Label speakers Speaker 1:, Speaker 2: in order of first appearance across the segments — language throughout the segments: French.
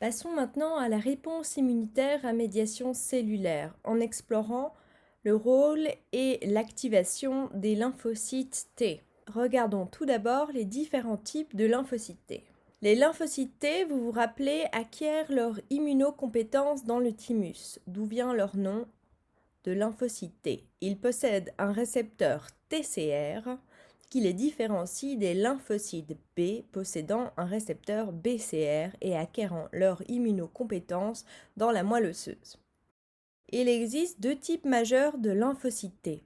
Speaker 1: Passons maintenant à la réponse immunitaire à médiation cellulaire en explorant le rôle et l'activation des lymphocytes T. Regardons tout d'abord les différents types de lymphocytes T. Les lymphocytes T, vous vous rappelez, acquièrent leur immunocompétence dans le thymus, d'où vient leur nom de lymphocytes T. Ils possèdent un récepteur TCR qui les différencie des lymphocytes B possédant un récepteur BCR et acquérant leur immunocompétence dans la moelle osseuse. Il existe deux types majeurs de lymphocytes T.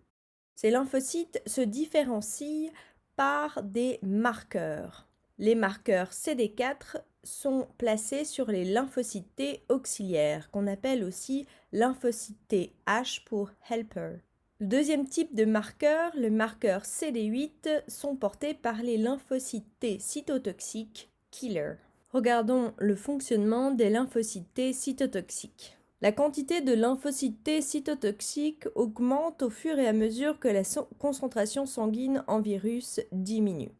Speaker 1: Ces lymphocytes se différencient par des marqueurs. Les marqueurs CD4 sont placés sur les lymphocytes T auxiliaires, qu'on appelle aussi lymphocytes T H pour helper. Le deuxième type de marqueur, le marqueur CD8, sont portés par les lymphocytes T cytotoxiques killer. Regardons le fonctionnement des lymphocytes T cytotoxiques. La quantité de lymphocytes T cytotoxiques augmente au fur et à mesure que la concentration sanguine en virus diminue.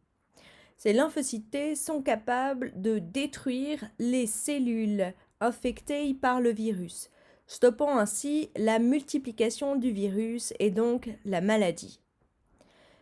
Speaker 1: Ces lymphocytes T sont capables de détruire les cellules infectées par le virus, stoppant ainsi la multiplication du virus et donc la maladie.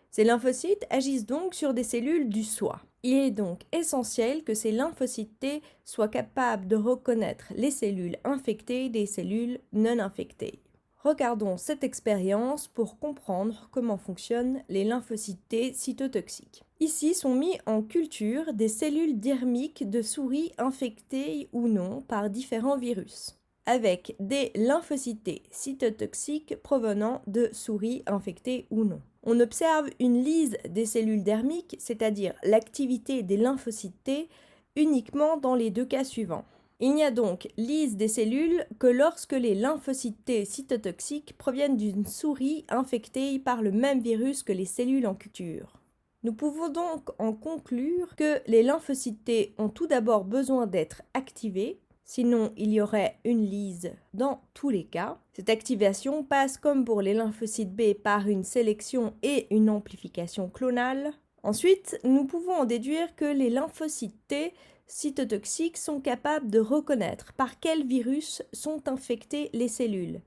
Speaker 1: Ces lymphocytes agissent donc sur des cellules du soi. Il est donc essentiel que ces lymphocytes T soient capables de reconnaître les cellules infectées des cellules non infectées. Regardons cette expérience pour comprendre comment fonctionnent les lymphocytes T cytotoxiques. Ici sont mis en culture des cellules dermiques de souris infectées ou non par différents virus, avec des lymphocytes T cytotoxiques provenant de souris infectées ou non. On observe une lyse des cellules dermiques, c'est-à-dire l'activité des lymphocytes T, uniquement dans les deux cas suivants. Il n'y a donc lyse des cellules que lorsque les lymphocytes T cytotoxiques proviennent d'une souris infectée par le même virus que les cellules en culture. Nous pouvons donc en conclure que les lymphocytes T ont tout d'abord besoin d'être activés, sinon il y aurait une lyse dans tous les cas. Cette activation passe comme pour les lymphocytes B par une sélection et une amplification clonale. Ensuite, nous pouvons en déduire que les lymphocytes T cytotoxiques sont capables de reconnaître par quel virus sont infectées les cellules.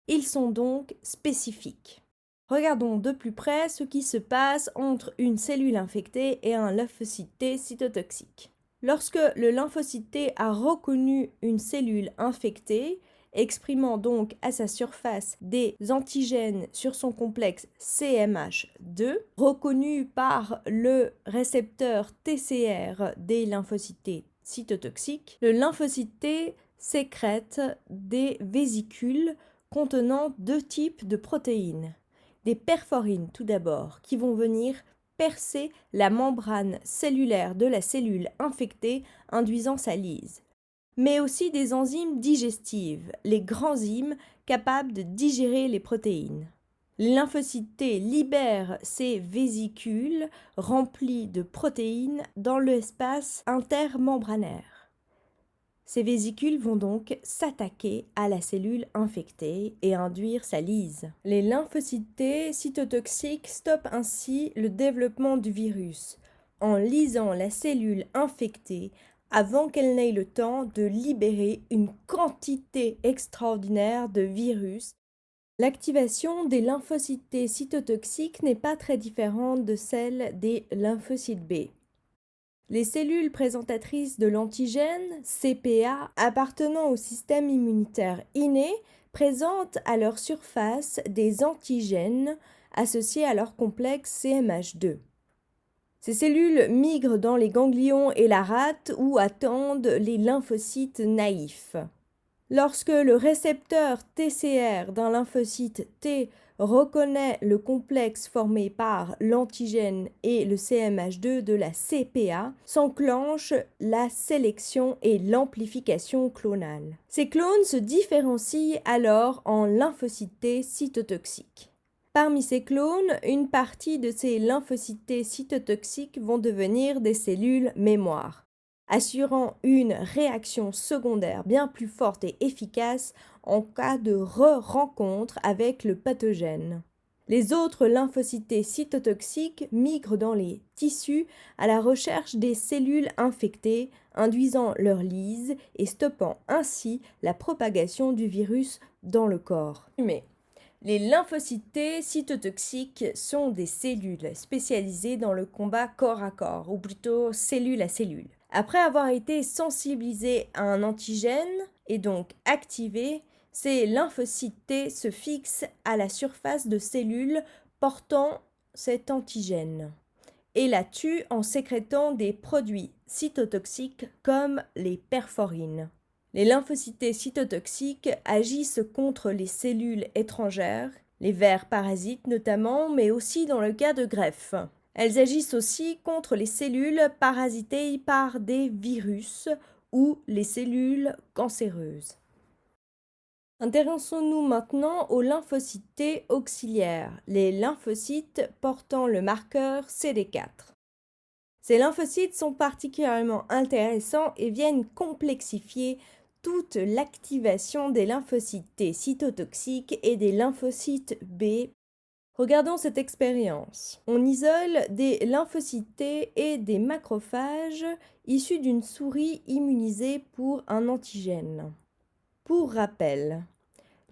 Speaker 1: Ils sont donc spécifiques. Regardons de plus près ce qui se passe entre une cellule infectée et un lymphocyte T cytotoxique. Lorsque le lymphocyte T a reconnu une cellule infectée, exprimant donc à sa surface des antigènes sur son complexe CMH2, reconnu par le récepteur TCR des lymphocytes T cytotoxiques, le lymphocyte T sécrète des vésicules contenant deux types de protéines. Des perforines tout d'abord, qui vont venir percer la membrane cellulaire de la cellule infectée, induisant sa lyse. Mais aussi des enzymes digestives, les granzymes capables de digérer les protéines. Les lymphocytes T libèrent ces vésicules remplies de protéines dans l'espace intermembranaire. Ces vésicules vont donc s'attaquer à la cellule infectée et induire sa lyse. Les lymphocytes T cytotoxiques stoppent ainsi le développement du virus en lysant la cellule infectée avant qu'elle n'ait le temps de libérer une quantité extraordinaire de virus. L'activation des lymphocytes T cytotoxiques n'est pas très différente de celle des lymphocytes B. Les cellules présentatrices de l'antigène, CPA, appartenant au système immunitaire inné, présentent à leur surface des antigènes associés à leur complexe CMH2. Ces cellules migrent dans les ganglions et la rate où attendent les lymphocytes naïfs. Lorsque le récepteur TCR d'un lymphocyte T reconnaît le complexe formé par l'antigène et le CMH2 de la CPA, s'enclenche la sélection et l'amplification clonale. Ces clones se différencient alors en lymphocytes T cytotoxiques. Parmi ces clones, une partie de ces lymphocytes T cytotoxiques vont devenir des cellules mémoire, assurant une réaction secondaire bien plus forte et efficace en cas de re-rencontre avec le pathogène. Les autres lymphocytes T cytotoxiques migrent dans les tissus à la recherche des cellules infectées, induisant leur lyse et stoppant ainsi la propagation du virus dans le corps. Mais les lymphocytes T cytotoxiques sont des cellules spécialisées dans le combat corps à corps, ou plutôt cellule à cellule. Après avoir été sensibilisés à un antigène et donc activés, ces lymphocytes T se fixent à la surface de cellules portant cet antigène et la tuent en sécrétant des produits cytotoxiques comme les perforines. Les lymphocytes T cytotoxiques agissent contre les cellules étrangères, les vers parasites notamment, mais aussi dans le cas de greffe. Elles agissent aussi contre les cellules parasitées par des virus ou les cellules cancéreuses. Intéressons-nous maintenant aux lymphocytes T auxiliaires, les lymphocytes portant le marqueur CD4. Ces lymphocytes sont particulièrement intéressants et viennent complexifier toute l'activation des lymphocytes T cytotoxiques et des lymphocytes B. Regardons cette expérience. On isole des lymphocytes T et des macrophages issus d'une souris immunisée pour un antigène. Pour rappel,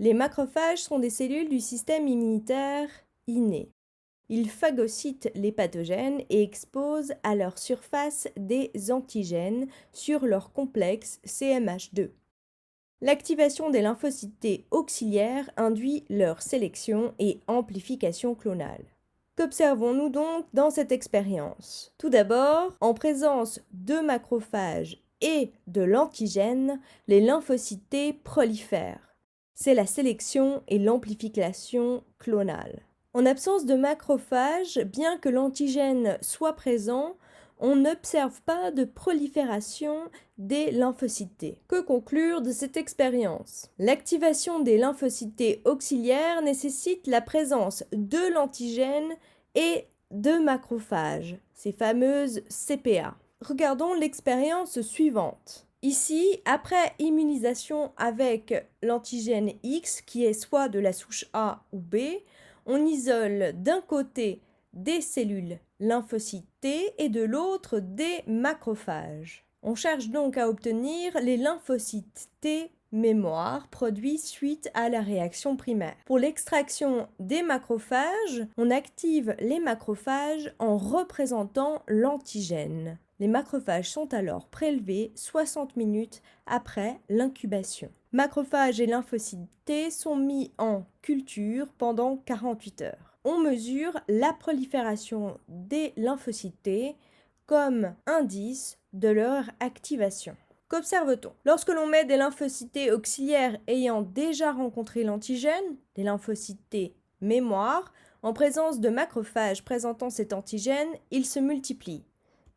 Speaker 1: les macrophages sont des cellules du système immunitaire inné. Ils phagocytent les pathogènes et exposent à leur surface des antigènes sur leur complexe CMH2. L'activation des lymphocytes T auxiliaires induit leur sélection et amplification clonale. Qu'observons-nous donc dans cette expérience? Tout d'abord, en présence de macrophages et de l'antigène, les lymphocytes T prolifèrent. C'est la sélection et l'amplification clonale. En absence de macrophages, bien que l'antigène soit présent, on n'observe pas de prolifération des lymphocytes T. Que conclure de cette expérience? L'activation des lymphocytes T auxiliaires nécessite la présence de l'antigène et de macrophages, ces fameuses CPA. Regardons l'expérience suivante. Ici, après immunisation avec l'antigène X, qui est soit de la souche A ou B, on isole d'un côté des cellules lymphocytes T et de l'autre des macrophages. On cherche donc à obtenir les lymphocytes T mémoire produits suite à la réaction primaire. Pour l'extraction des macrophages, on active les macrophages en représentant l'antigène. Les macrophages sont alors prélevés 60 minutes après l'incubation. Macrophages et lymphocytes T sont mis en culture pendant 48 heures. On mesure la prolifération des lymphocytes T comme indice de leur activation. Qu'observe-t-on? Lorsque l'on met des lymphocytes T auxiliaires ayant déjà rencontré l'antigène, des lymphocytes T mémoire, en présence de macrophages présentant cet antigène, ils se multiplient.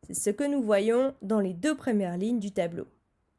Speaker 1: C'est ce que nous voyons dans les deux premières lignes du tableau.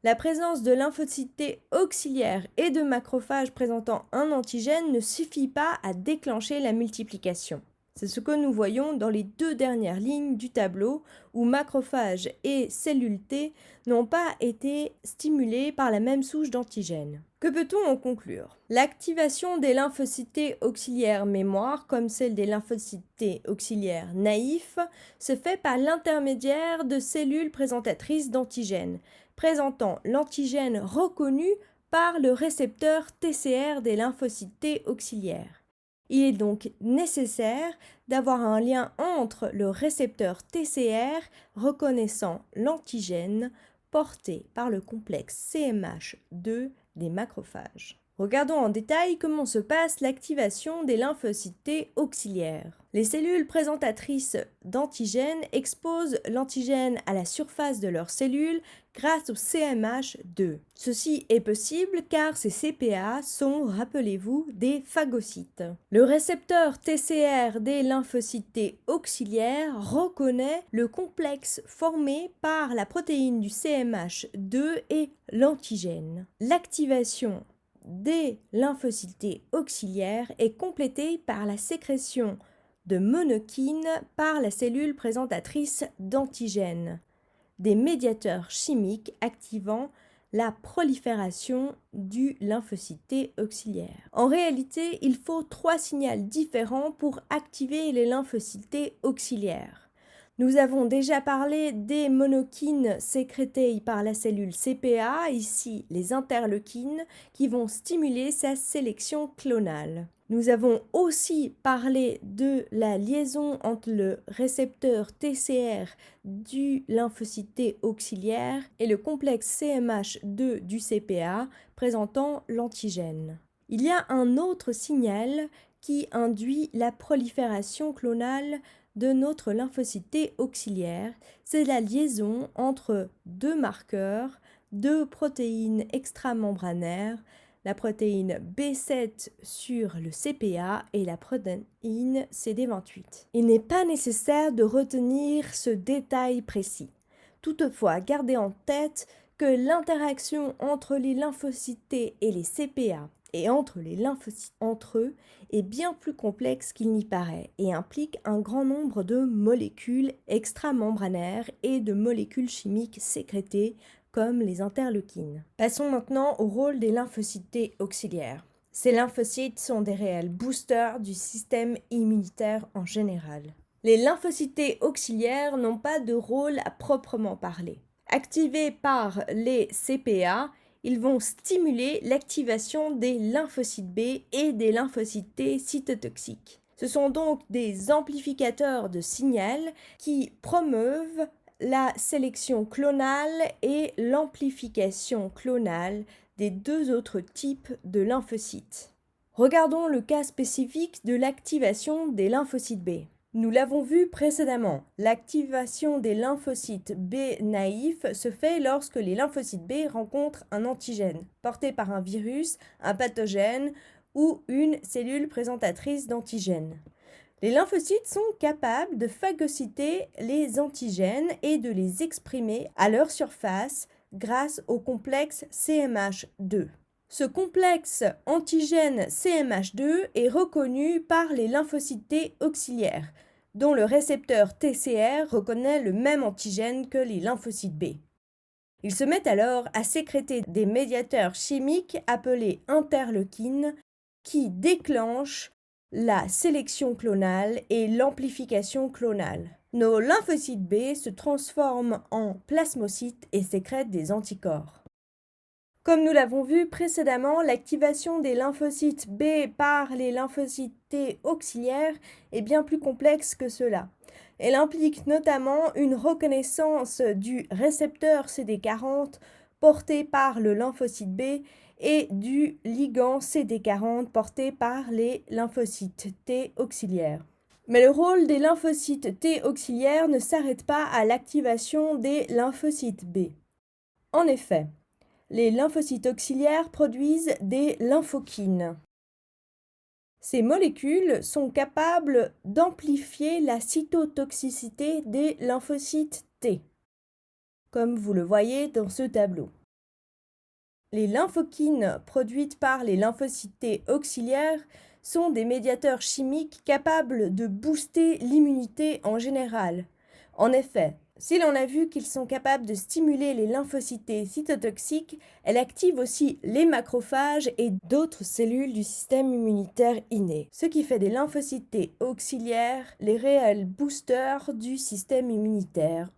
Speaker 1: La présence de lymphocytes T auxiliaires et de macrophages présentant un antigène ne suffit pas à déclencher la multiplication. C'est ce que nous voyons dans les deux dernières lignes du tableau où macrophages et cellules T n'ont pas été stimulés par la même souche d'antigène. Que peut-on en conclure? L'activation des lymphocytes T auxiliaires mémoire, comme celle des lymphocytes T auxiliaires naïfs, se fait par l'intermédiaire de cellules présentatrices d'antigènes, présentant l'antigène reconnu par le récepteur TCR des lymphocytes T auxiliaires. Il est donc nécessaire d'avoir un lien entre le récepteur TCR reconnaissant l'antigène porté par le complexe CMH2 des macrophages. Regardons en détail comment se passe l'activation des lymphocytes T auxiliaires. Les cellules présentatrices d'antigènes exposent l'antigène à la surface de leurs cellules grâce au CMH2. Ceci est possible car ces CPA sont, rappelez-vous, des phagocytes. Le récepteur TCR des lymphocytes T auxiliaires reconnaît le complexe formé par la protéine du CMH2 et l'antigène. L'activation des lymphocytes T auxiliaires est complétée par la sécrétion de monokines par la cellule présentatrice d'antigènes, des médiateurs chimiques activant la prolifération du lymphocyte T auxiliaire. En réalité, il faut 3 signaux différents pour activer les lymphocytes T auxiliaires. Nous avons déjà parlé des monokines sécrétées par la cellule CPA, ici les interleukines, qui vont stimuler sa sélection clonale. Nous avons aussi parlé de la liaison entre le récepteur TCR du lymphocyte T auxiliaire et le complexe CMH2 du CPA présentant l'antigène. Il y a un autre signal qui induit la prolifération clonale de notre lymphocyte T auxiliaire, c'est la liaison entre deux marqueurs, deux protéines extramembranaires, la protéine B7 sur le CPA et la protéine CD28. Il n'est pas nécessaire de retenir ce détail précis. Toutefois, gardez en tête que l'interaction entre les lymphocytes T et les CPA et entre les lymphocytes entre eux est bien plus complexe qu'il n'y paraît et implique un grand nombre de molécules extramembranaires et de molécules chimiques sécrétées comme les interleukines. Passons maintenant au rôle des lymphocytes T auxiliaires. Ces lymphocytes sont des réels boosters du système immunitaire en général. Les lymphocytes T auxiliaires n'ont pas de rôle à proprement parler. Activés par les CPA, ils vont stimuler l'activation des lymphocytes B et des lymphocytes T cytotoxiques. Ce sont donc des amplificateurs de signal qui promeuvent la sélection clonale et l'amplification clonale des deux autres types de lymphocytes. Regardons le cas spécifique de l'activation des lymphocytes B. Nous l'avons vu précédemment, l'activation des lymphocytes B naïfs se fait lorsque les lymphocytes B rencontrent un antigène porté par un virus, un pathogène ou une cellule présentatrice d'antigène. Les lymphocytes sont capables de phagocyter les antigènes et de les exprimer à leur surface grâce au complexe CMH2. Ce complexe antigène CMH2 est reconnu par les lymphocytes T auxiliaires, dont le récepteur TCR reconnaît le même antigène que les lymphocytes B. Ils se mettent alors à sécréter des médiateurs chimiques appelés interleukines qui déclenchent la sélection clonale et l'amplification clonale. Nos lymphocytes B se transforment en plasmocytes et sécrètent des anticorps. Comme nous l'avons vu précédemment, l'activation des lymphocytes B par les lymphocytes T auxiliaires est bien plus complexe que cela. Elle implique notamment une reconnaissance du récepteur CD40 porté par le lymphocyte B et du ligand CD40 porté par les lymphocytes T auxiliaires. Mais le rôle des lymphocytes T auxiliaires ne s'arrête pas à l'activation des lymphocytes B. En effet, les lymphocytes auxiliaires produisent des lymphokines. Ces molécules sont capables d'amplifier la cytotoxicité des lymphocytes T, comme vous le voyez dans ce tableau. Les lymphokines produites par les lymphocytes T auxiliaires sont des médiateurs chimiques capables de booster l'immunité en général. En effet, si l'on a vu qu'ils sont capables de stimuler les lymphocytes T cytotoxiques, elles activent aussi les macrophages et d'autres cellules du système immunitaire inné, ce qui fait des lymphocytes T auxiliaires les réels boosters du système immunitaire